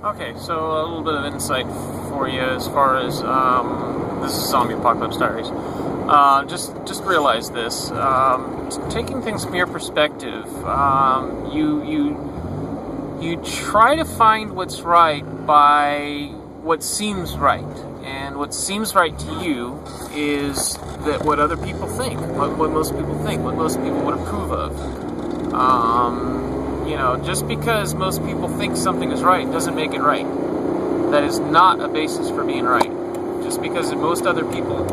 Okay, so a little bit of insight for you as far as this is Zombie Apocalypse Diaries. Just realize this: taking things from your perspective, you try to find what's right by what seems right, and what seems right to you is that what other people think, what most people think, what most people would approve of. Just because most people think something is right doesn't make it right. That is not a basis for being right. Just because most other people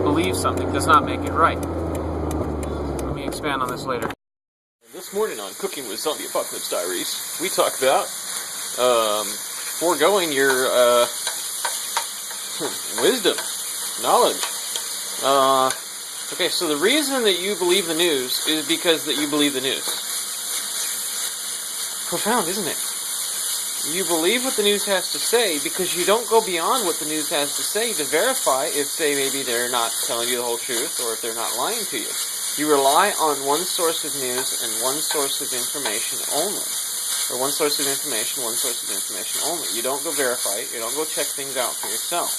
believe something does not make it right. Let me expand on this later. This morning on Cooking with Zombie Apocalypse Diaries, we talk about foregoing your wisdom, knowledge. Okay, so the reason that you believe the news is because that you believe the news. Profound, isn't it? You believe what the news has to say because you don't go beyond what the news has to say to verify if, say, maybe they're not telling you the whole truth or if they're not lying to you. You rely on one source of news and one source of information only. Or one source of information only. You don't go verify it. You don't go check things out for yourself.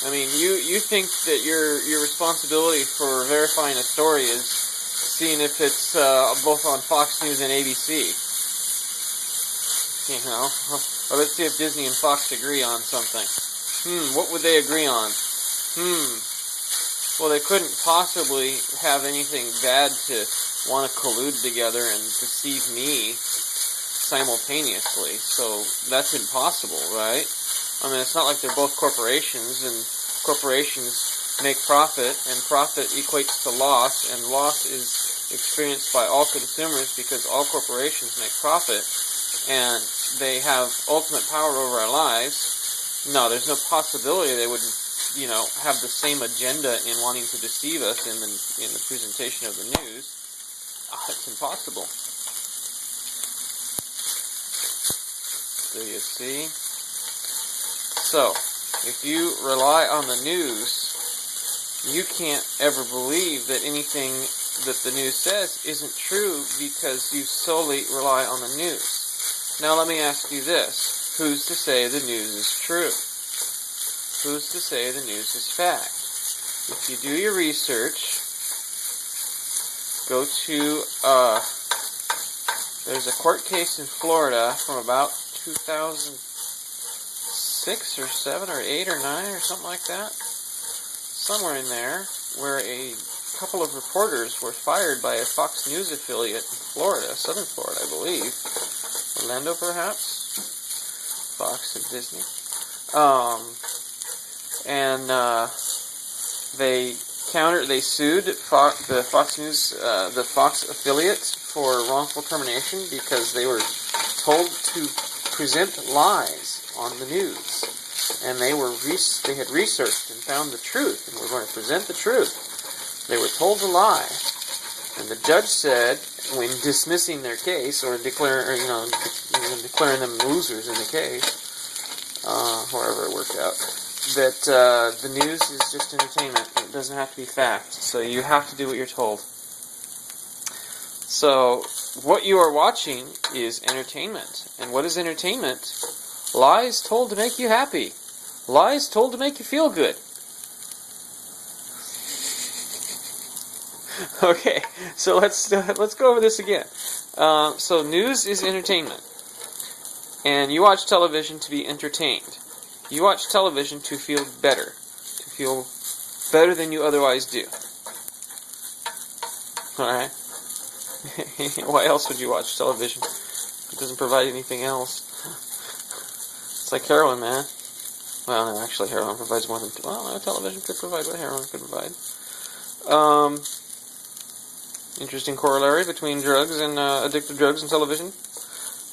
I mean, you think that your responsibility for verifying a story is seeing if it's both on Fox News and ABC. Or let's see if Disney and Fox agree on something. What would they agree on? Well, they couldn't possibly have anything bad to want to collude together and deceive me simultaneously, so that's impossible, right? I mean, it's not like they're both corporations, and corporations make profit, and profit equates to loss, and loss is experienced by all consumers because all corporations make profit, and they have ultimate power over our lives. No, there's no possibility they would, have the same agenda in wanting to deceive us in the presentation of the news. It's impossible. Do you see? So, if you rely on the news, you can't ever believe that anything that the news says isn't true because you solely rely on the news. Now let me ask you this. Who's to say the news is true? Who's to say the news is fact? If you do your research, go to, there's a court case in Florida from about 2006 or 7 or 8 or 9 or something like that. Somewhere in there, where a couple of reporters were fired by a Fox News affiliate in Florida, southern Florida, I believe. Orlando, perhaps? Fox and Disney. They sued the Fox News, the Fox affiliate for wrongful termination because they were told to present lies on the news. And they had researched and found the truth, and were going to present the truth. They were told to lie. And the judge said, when dismissing their case, or declaring them losers in the case, however it worked out, that the news is just entertainment. It doesn't have to be fact. So you have to do what you're told. So what you are watching is entertainment. And what is entertainment? Lies told to make you happy. Lies told to make you feel good. Okay, so let's go over this again. So news is entertainment, and you watch television to be entertained. You watch television to feel better than you otherwise do. All right. Why else would you watch television? It doesn't provide anything else. It's like heroin, man. Well, no, actually, heroin provides more than... Well, television could provide what heroin could provide. Interesting corollary between drugs and addictive drugs and television.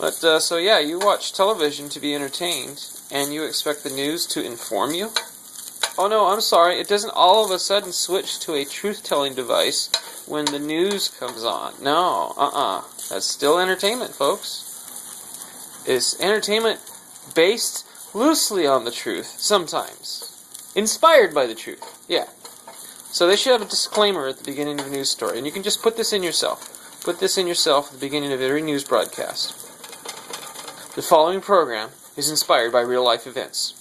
But, so yeah, you watch television to be entertained, and you expect the news to inform you? Oh no, I'm sorry, it doesn't all of a sudden switch to a truth-telling device when the news comes on. No, That's still entertainment, folks. It's entertainment based loosely on the truth, sometimes. Inspired by the truth, yeah. So they should have a disclaimer at the beginning of a news story, and you can just put this in yourself. Put this in yourself at the beginning of every news broadcast. The following program is inspired by real-life events.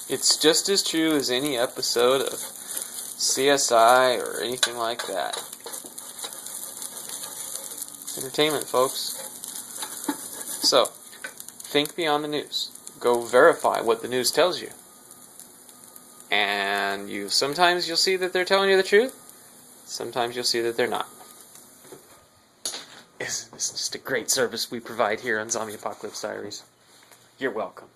It's just as true as any episode of CSI or anything like that. Entertainment, folks. So, think beyond the news. Go verify what the news tells you. And sometimes you'll see that they're telling you the truth. Sometimes you'll see that they're not. Isn't this just a great service we provide here on Zombie Apocalypse Diaries? You're welcome.